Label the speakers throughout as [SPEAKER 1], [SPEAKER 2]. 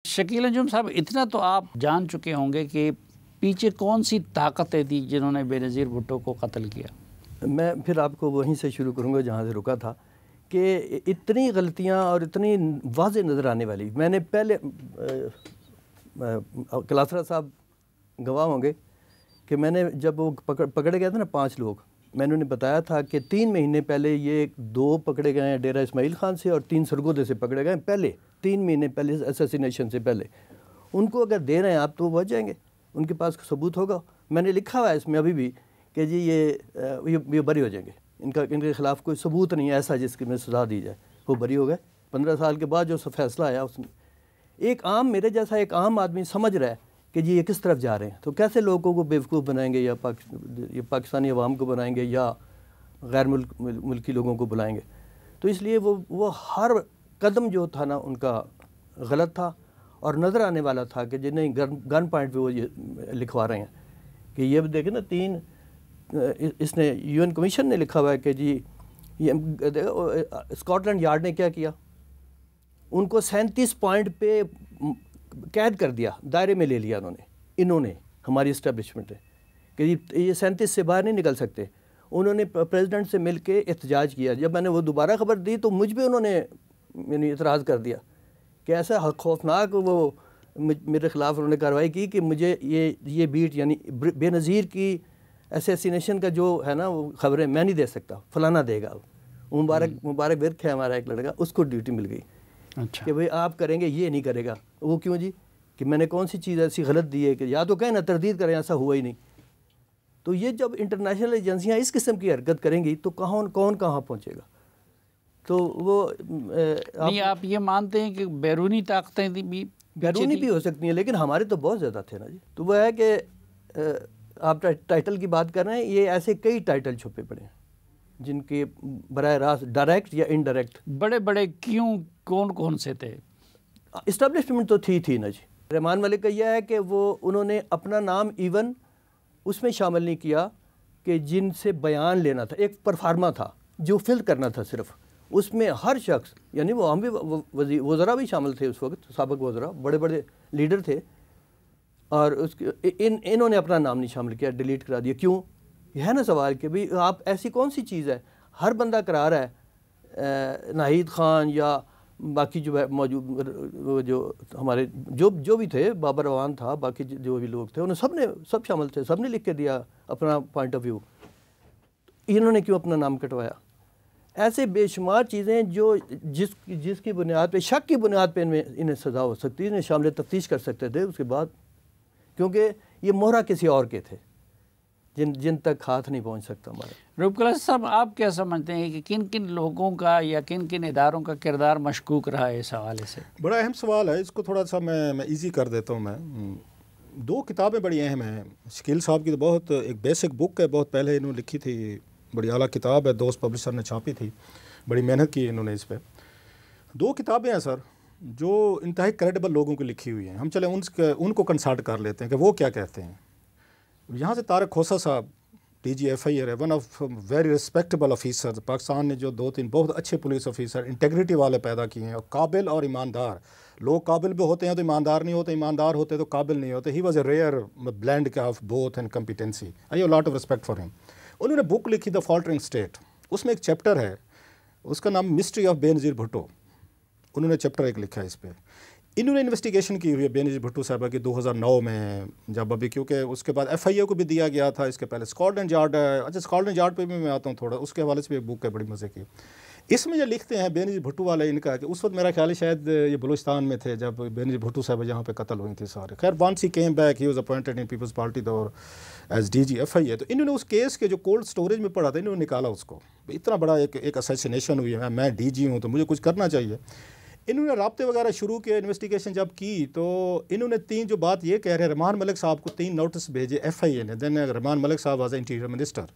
[SPEAKER 1] शकील अंजुम साहब, इतना तो आप जान चुके होंगे कि पीछे कौन सी ताकतें थी जिन्होंने बेनज़ीर भुट्टो को कत्ल किया।
[SPEAKER 2] मैं फिर आपको वहीं से शुरू करूँगा जहाँ से रुका था कि इतनी गलतियाँ और इतनी वाज़ेह नज़र आने वाली। मैंने पहले कलासरा साहब गवाह होंगे कि मैंने जब वो पकड़े गए थे ना 5 लोग, मैंने उन्हें बताया था कि 3 महीने पहले ये 2 पकड़े गए हैं डेरा इस्माइल खान से और 3 सरगोदे से पकड़े गए हैं। पहले 3 महीने पहले असैसिनेशन से पहले उनको अगर दे रहे हैं आप तो वो बच जाएंगे, उनके पास सबूत होगा। मैंने लिखा हुआ है इसमें अभी भी कि जी ये बरी हो जाएंगे, इनके ख़िलाफ़ कोई सबूत नहीं है ऐसा जिसकी में सज़ा दी जाए। वो बरी हो गए। 15 साल के बाद जो फैसला आया उसमें एक आम, मेरे जैसा एक आम आदमी समझ रहा है कि जी ये किस तरफ जा रहे हैं, तो कैसे लोगों को बेवकूफ़ बनाएंगे या पाकिस्तानी अवाम को बनाएंगे या गैर मुल्की लोगों को बुलाएंगे। तो इसलिए वो हर कदम जो था ना उनका गलत था और नज़र आने वाला था कि जिन्हें गन पॉइंट पे वो ये लिखवा रहे हैं कि ये देखें ना 3 इसने UN कमीशन ने लिखा हुआ है कि जी ये स्कॉटलैंड यार्ड ने क्या किया, उनको 37 पॉइंट पे कैद कर दिया, दायरे में ले लिया इन्होंने हमारी इस्टेब्लिशमेंट है कि ये 37 से बाहर नहीं निकल सकते। उन्होंने प्रेसिडेंट से मिल के एहतजाज किया। जब मैंने वो दोबारा खबर दी तो मुझ पर उन्होंने इतराज़ कर दिया कि ऐसा खौफनाक वो मेरे ख़िलाफ़ उन्होंने कार्रवाई की कि मुझे ये बीट यानी बेनज़ीर की असैसिनेशन का जो है ना वो खबरें मैं नहीं दे सकता, फलाना देगा। मुबारक विर्क है हमारा एक लड़का, उसको ड्यूटी मिल गई। अच्छा। कि भाई आप करेंगे, ये नहीं करेगा। वो क्यों जी? कि मैंने कौन सी चीज़ ऐसी गलत दी है कि या तो कहें ना तरदीद करें, ऐसा हुआ ही नहीं। तो ये जब इंटरनेशनल एजेंसियाँ इस किस्म की हरकत करेंगी तो कौन कहाँ पहुँचेगा? तो वो
[SPEAKER 1] नहीं, आप ये मानते हैं कि बैरूनी ताकतें भी
[SPEAKER 2] बैरूनी भी हो सकती हैं, लेकिन हमारे तो बहुत ज़्यादा थे ना जी। तो वो है कि आप टाइटल की बात कर रहे हैं, ये ऐसे कई टाइटल छुपे पड़े हैं जिनके बराह रास्त डायरेक्ट या इनडायरेक्ट
[SPEAKER 1] बड़े क्यों कौन से थे?
[SPEAKER 2] इस्टेब्लिशमेंट तो थी ना जी। रहमान मलिक का यह है कि उन्होंने अपना नाम इवन उसमें शामिल नहीं किया कि जिनसे बयान लेना था। एक परफार्मा था जो फिल करना था सिर्फ, उसमें हर शख्स यानी वो हम भी वज़रा भी शामिल थे उस वक्त, साबिक़ वज़रा बड़े लीडर थे, और इन्होंने अपना नाम नहीं शामिल किया, डिलीट करा दिया। क्यों? यह है ना सवाल कि भाई आप ऐसी कौन सी चीज़ है, हर बंदा करा रहा है, नाहिद खान या बाकी जो मौजूद जो हमारे जो भी थे, बाबर अवान था, बाकी जो भी लोग थे, उन्हें सब शामिल थे, सबने लिख के दिया अपना पॉइंट ऑफ व्यू। इन्होंने क्यों अपना नाम कटवाया? ऐसे बेशुमार चीज़ें जो जिसकी बुनियाद पे, शक की बुनियाद पे इन्हें सज़ा हो सकती है, इन्हें शामिल तफ्तीश कर सकते थे उसके बाद, क्योंकि ये मोहरा किसी और के थे जिन तक हाथ नहीं पहुंच सकता हमारा।
[SPEAKER 1] रूप कलास साहब, आप क्या समझते हैं कि किन किन लोगों का या किन किन इदारों का किरदार मशकूक रहा है इस हवाले से?
[SPEAKER 3] बड़ा अहम सवाल है, इसको थोड़ा सा मैं ईजी कर देता हूँ। मैं 2 किताबें बड़ी अहम हैं। शकील साहब की तो बहुत एक बेसिक बुक है, बहुत पहले इन्होंने लिखी थी, बड़ी आला किताब है, दोस्त पब्लिशर ने छापी थी, बड़ी मेहनत की इन्होंने इस पर। 2 किताबें हैं सर जो इंतहाई क्रेडिबल लोगों की लिखी हुई हैं। हम चले उनको कंसल्ट कर लेते हैं कि वो क्या कहते हैं। यहाँ से तारक खोसा साहब DG FIR है, one of very respectable officer. Pakistan ने जो 2-3 बहुत अच्छे पुलिस ऑफिसर इंटेग्रिटी वाले पैदा किए हैं, और काबिल और ईमानदार लोग। काबिल भी होते हैं तो ईमानदार नहीं होते, ईमानदार होते तो काबिल नहीं होते। He was a rare blend of both and competency. I have lot of respect for him. उन्होंने बुक लिखी द फॉल्टरिंग स्टेट, उसमें एक चैप्टर है, उसका नाम मिस्ट्री ऑफ बेनज़ीर भुट्टो। उन्होंने चैप्टर 1 लिखा है इस पर। इन्होंने इन्वेस्टिगेशन की हुई है बेनज़ीर भुट्टो साहबा की 2009 में, जब अभी क्योंकि उसके बाद FIA को भी दिया गया था, इसके पहले स्कॉटलैंड यार्ड है। अच्छा, स्कॉटलैंड यार्ड पे भी मैं आता हूँ थोड़ा, उसके हवाले से भी एक बुक है बड़ी मज़े की। इसमें जो लिखते हैं बेनज़ीर भुट्टो वाले इनका, कि उस वक्त मेरा ख्याल है शायद ये बलूचिस्तान में थे जब बेनज़ीर भुट्टो साहब यहाँ पे कत्ल हुई थी सारे। खैर once he came back, he was appointed in people's party और एज DG FIA। तो इन्होंने उस केस के जो कोल्ड स्टोरेज में पड़ा था, इन्होंने निकाला उसको। इतना बड़ा एक असैसिनेशन हुई है, मैं DG हूँ तो मुझे कुछ करना चाहिए। इन्होंने राब्ते वगैरह शुरू किए, इन्वेस्टिगेशन जब की तो इन्होंने 3 जो बात ये कह रहे हैं, रहमान मलिक साहब को 3 नोटिस भेजे FIA ने। देन रहमान मलिक साहब वाज इंटीरियर मिनिस्टर,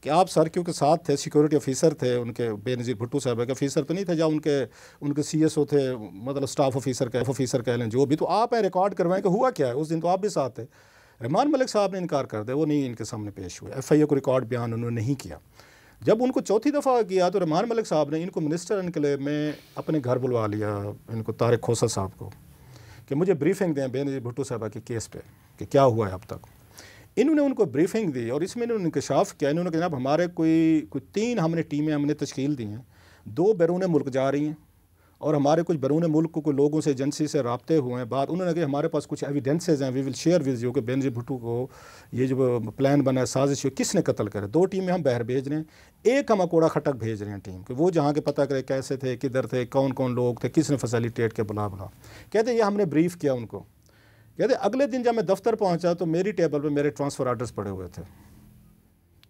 [SPEAKER 3] कि आप सर क्योंकि साथ थे, सिक्योरिटी ऑफिसर थे उनके, बेनज़ीर भुट्टो साहब के ऑफिसर तो नहीं थे, जहाँ उनके CSO थे, मतलब स्टाफ ऑफिसर कह लें जो भी। तो आप रिकॉर्ड करवाएं कि हुआ क्या है, उस दिन तो आप भी साथ थे। रहमान मलिक साहब ने इनकार कर दिया, वो नहीं इनके सामने पेश हुए। FIA को रिकॉर्ड बयान उन्होंने नहीं किया। जब उनको चौथी दफ़ा किया तो रहमान मलिक साहब ने इनको मिनिस्टर इनकलेब में अपने घर बुलवा लिया, इनको तारिक खोसा साहब को, कि मुझे ब्रीफिंग दें बेनज़ीर भुट्टो साहबा के केस पे कि क्या हुआ है अब तक। इन्होंने उनको ब्रीफिंग दी और इसमें इन्होंने इंकशाफ किया। इन्होंने कहा जनाब हमारे कोई 3 हमने टीमें हमने तश्कील दी हैं, 2 बैरून मुल्क जा रही हैं और हमारे कुछ बैरून मुल्क को लोगों से एजेंसी से राब्ते हुए हैं। बात उन्होंने कहा हमारे पास कुछ एविडेंसेज हैं, we will share with you कि बेनज़ीर भुट्टो को ये जो प्लान बना है, साजिश किसने कत्ल करे। 2 टीमें हम बाहर भेज रहे हैं, एक हम अकोड़ा खटक भेज रहे हैं टीम कि वो जहाँ के पता करे कैसे थे, किधर थे, कौन कौन लोग थे, किसने फैसिलिटेट के बुला। कहते ये हमने ब्रीफ किया उनको। कहते अगले दिन जब मैं दफ्तर पहुँचा तो मेरी टेबल पर मेरे ट्रांसफ़र आर्डर्स पड़े हुए थे।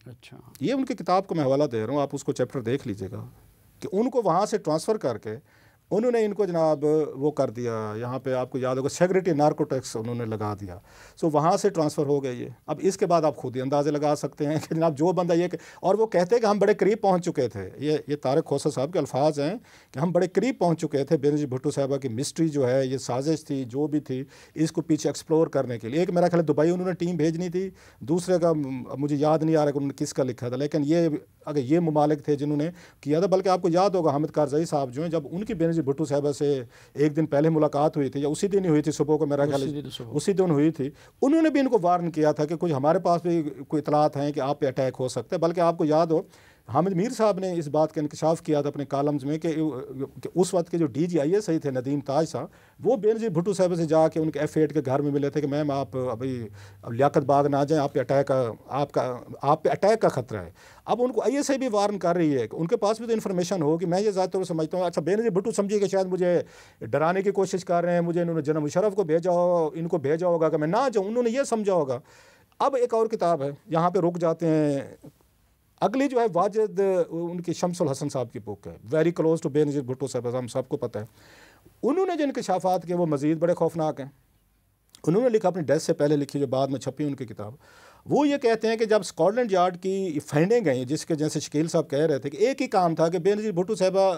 [SPEAKER 1] अच्छा, ये
[SPEAKER 3] उनकी किताब को मैं हवाला दे रहा हूँ, आप उसको चैप्टर देख लीजिएगा कि उनको वहाँ से ट्रांसफ़र करके उन्होंने इनको जनाब वो कर दिया, यहाँ पे आपको याद होगा सेक्रेटरी नार्कोटिक्स उन्होंने लगा दिया। सो वहाँ से ट्रांसफ़र हो गए ये। अब इसके बाद आप खुद ही अंदाज़े लगा सकते हैं कि जनाब जो बंदा ये और वो कहते हैं कि हम बड़े करीब पहुँच चुके थे। ये तारिक खोसर साहब के अल्फाज हैं कि हम बड़े करीब पहुँच चुके थे बेनज़ीर भुट्टो साहबा की मिस्ट्री जो है, ये साजिश थी जो भी थी, इसको पीछे एक्सप्लोर करने के लिए। एक मेरा ख्याल दुबई उन्होंने टीम भेजनी थी, दूसरे का मुझे याद नहीं आ रहा कि उन्होंने किसका लिखा था, लेकिन ये अगर ये ममालिक थे जिन्होंने किया था। बल्कि आपको याद होगा हामिद कारज़ई साहब जो हैं, जब उनकी बेनज़ीर भुट्टो साहबा से एक दिन पहले मुलाकात हुई थी या उसी दिन ही हुई थी, सुबह को मेरा ख्याल उसी दिन हुई थी, उन्होंने भी इनको वार्न किया था कि कुछ हमारे पास भी कोई इतलात हैं कि आप पे अटैक हो सकता है। बल्कि आपको याद हो हामिद मीर साहब ने इस बात का इंकशाफ किया था अपने कॉलम्स में कि उस वक्त के जो DGIS थे नदीम ताज साहब, वो बेनज़ीर भुट्टो साहब से जाके उनके F8 के घर में मिले थे कि मैम आप अभी लियाकत बाग ना जाएं, आप पे अटैक का ख़तरा है। अब उनको ISI भी वार्न कर रही है कि उनके पास भी तो इन्फॉर्मेशन हो कि मैं ये ज़्यादा समझता हूँ। अच्छा, बेनज़ीर भुट्टो समझिए कि शायद मुझे डराने की कोशिश कर रहे हैं, मुझे इन्होंने जनरल मुशर्रफ को इनको भेजा होगा कि मैं ना जाऊँ, उन्होंने ये समझा होगा। अब एक और किताब है, यहाँ पर रुक जाते हैं। अगली जो है वाजिद उनकी शम्सुल हसन साहब की बुक है, very close to Benazir Bhutto साहब, हम सबको पता है। उन्होंने जो इंकशाफात किए वो मज़ीद बड़े खौफनाक हैं। उन्होंने लिखा अपनी डेथ से पहले लिखी, जो बाद में छपी उनकी किताब, वो ये कहते हैं कि जब स्कॉटलैंड यार्ड की फाइंडिंग गई, जिसके जैसे शकील साहब कह रहे थे कि एक ही काम था कि बेनज़ीर भुट्टो साहबा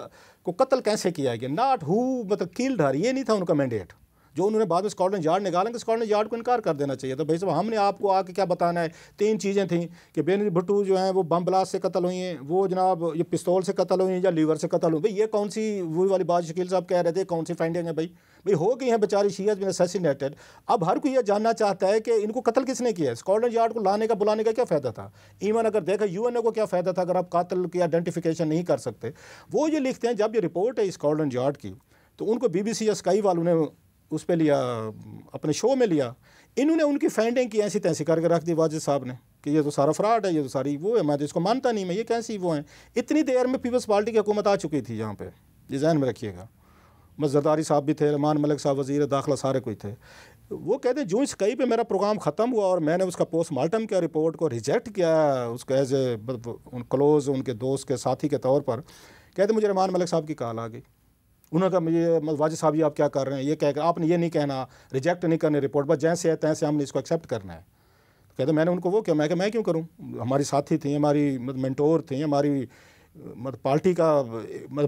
[SPEAKER 3] को कत्ल कैसे किया गया, नॉट हु मतलब किल्ड हर, ये नहीं था उनका मैंडेट। जो उन्होंने बाद में स्कॉटलैंड यार्ड निकालेंगे, स्कॉटलैंड यार्ड को इनकार कर देना चाहिए। तो भाई साहब हमने आपको आके क्या बताना है। 3 चीज़ें थी कि बेनज़ीर भुट्टो जो हैं वो बम ब्लास्ट से कत्ल हुई हैं, वो जनाब ये पिस्तौल से कत्ल हुई हैं या लीवर से कत्ल हुई। भाई ये कौन सी वही वाली बात शकील साहब कह रहे थे, कौन सी फाइंडिंग है भाई हो गई हैं बेचारी, शी हैज़ बीन असैसिनेटेड। अब हर कोई ये जानना चाहता है कि इनको कत्ल किसने किया है। स्कॉटलैंड यार्ड को लाने का बुलाने का क्या फ़ायदा था। इवन अगर देखा UN को क्या फ़ायदा था अगर आप कातिल की आइडेंटिफिकेशन नहीं कर सकते। वो ये लिखते हैं जब ये रिपोर्ट है स्कॉटलैंड यार्ड की, तो उनको BBC या स्काई वालों ने उस पर लिया, अपने शो में लिया। इन्होंने उनकी फाइंडिंग की ऐसी तैसी करके रख दी वाजिद साहब ने कि ये तो सारा फ्रॉड है, ये तो सारी वो है, मैं तो इसको मानता नहीं, मैं ये कैसी वो हैं। इतनी देर में पीपल्स पार्टी की हुकूमत आ चुकी थी यहाँ पे, ये ज़हन में रखिएगा। जरदारी साहब भी थे, रहमान मलिक साहब वज़ीर दाखिला, सारे कोई थे। वो कहते हैं जो स्काई पे मेरा प्रोग्राम ख़त्म हुआ और मैंने उसका पोस्टमार्टम किया, रिपोर्ट को रिजेक्ट किया उसको एज ए क्लोज़ उनके दोस्त के साथी के तौर पर, कहते मुझे रहमान मलिक साहब की कॉल आ गई। उन्होंने कहा मुझे वाजिद साहब ये आप क्या कर रहे हैं, ये कह आपने ये नहीं कहना, रिजेक्ट नहीं करनी रिपोर्ट, बस जैसे है तैसे हमने इसको एक्सेप्ट करना है। कहते मैंने उनको वो किया, मैं क्यों करूं, हमारी साथी थी, हमारी मेंटोर थी, हमारी पार्टी का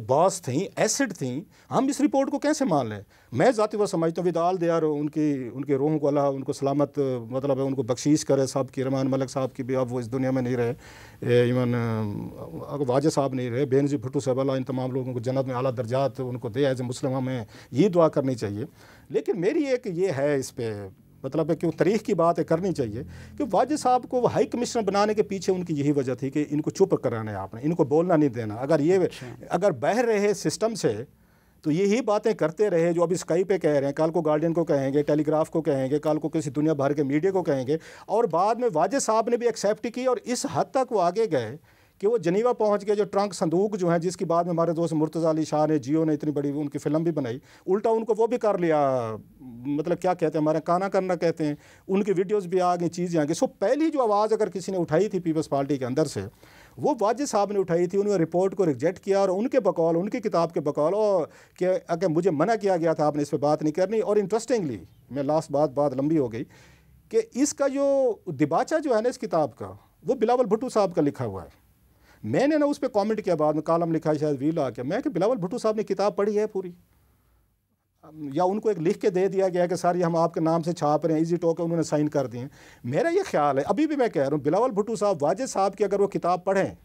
[SPEAKER 3] बॉस थी, एसिड थी, हम इस रिपोर्ट को कैसे मान लें। मैं ज़ाती वो समझता हूँ विदाल दे यार उनके रूहों को अल्लाह उनको सलामत मतलब है उनको बख्शीश करे। साहब की रहमान मलिक साहब की भी अब वो इस दुनिया में नहीं रहे, इवन अगर वाजिद साहब नहीं रहे, बेनज़ीर भुट्टो साहब अल्लाह इन तमाम लोगों को जन्नत में आला दर्जात उनको दे। एज ए मुस्लिम हमें ये दुआ करनी चाहिए। लेकिन मेरी एक ये है इस पर मतलब है कि तारीख़ की बात है करनी चाहिए कि वाजिद साहब को हाई कमिश्नर बनाने के पीछे उनकी यही वजह थी कि इनको चुप कराना है, आपने इनको बोलना नहीं देना। अगर ये अगर बह रहे सिस्टम से तो यही बातें करते रहे जो अभी स्काई पे कह रहे हैं, कल को गार्डियन को कहेंगे, टेलीग्राफ को कहेंगे, कल को किसी दुनिया भर के मीडिया को कहेंगे। और बाद में वाजिद साहब ने भी एक्सेप्ट की और इस हद तक वो आगे गए कि वो जनीवा पहुंच गए। जो ट्रंक संदूक जो है, जिसकी बाद में हमारे दोस्त मुर्तज़ा अली शाह ने, जियो ने इतनी बड़ी उनकी फ़िल्म भी बनाई, उल्टा उनको वो भी कर लिया, मतलब क्या कहते हैं हमारे काना करना कहते हैं, उनकी वीडियोस भी आ गई, चीज़ें आ गई। सो पहली जो आवाज़ अगर किसी ने उठाई थी पीपल्स पार्टी के अंदर से, वो वाजिद साहब ने उठाई थी। उन्होंने रिपोर्ट को रिजेक्ट किया और उनके बकौल, उनकी किताब के बकौल और कि अगर मुझे मना किया गया था आपने इस पर बात नहीं करनी। और इंटरेस्टिंगली मैं लास्ट बात लंबी हो गई कि इसका जो दिबाचा जो है ना इस किताब का, वो बिलावल भुट्टो साहब का लिखा हुआ है। मैंने ना उस पर कॉमेंट किया, बाद में कॉलम लिखा है शायद वील आ गया, मैं कि बिलावल भुट्टो साहब ने किताब पढ़ी है पूरी, या उनको एक लिख के दे दिया गया कि सर ये हम आपके नाम से छाप रहे हैं, इजी टॉक उन्होंने साइन कर दिए। मेरा ये ख्याल है, अभी भी मैं कह रहा हूँ, बिलावल भुट्टो साहब वाजिद साहब की अगर वो किताब पढ़ें,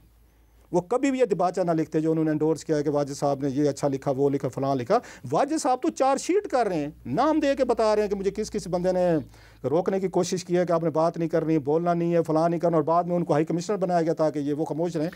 [SPEAKER 3] वो कभी भी ये दिबाचा ना लिखते जो उन्होंने एंडोर्स किया है कि वाजिद साहब ने ये अच्छा लिखा, वो लिखा, फलां लिखा। वाजिद साहब तो चार्जशीट कर रहे हैं, नाम दे के बता रहे हैं कि मुझे किस किस बंदे ने रोकने की कोशिश की है कि आपने बात नहीं करनी, बोलना नहीं है, फलां नहीं करना, और बाद में उनको हाई कमिश्नर बनाया गया ताकि ये वो खामोश रहें।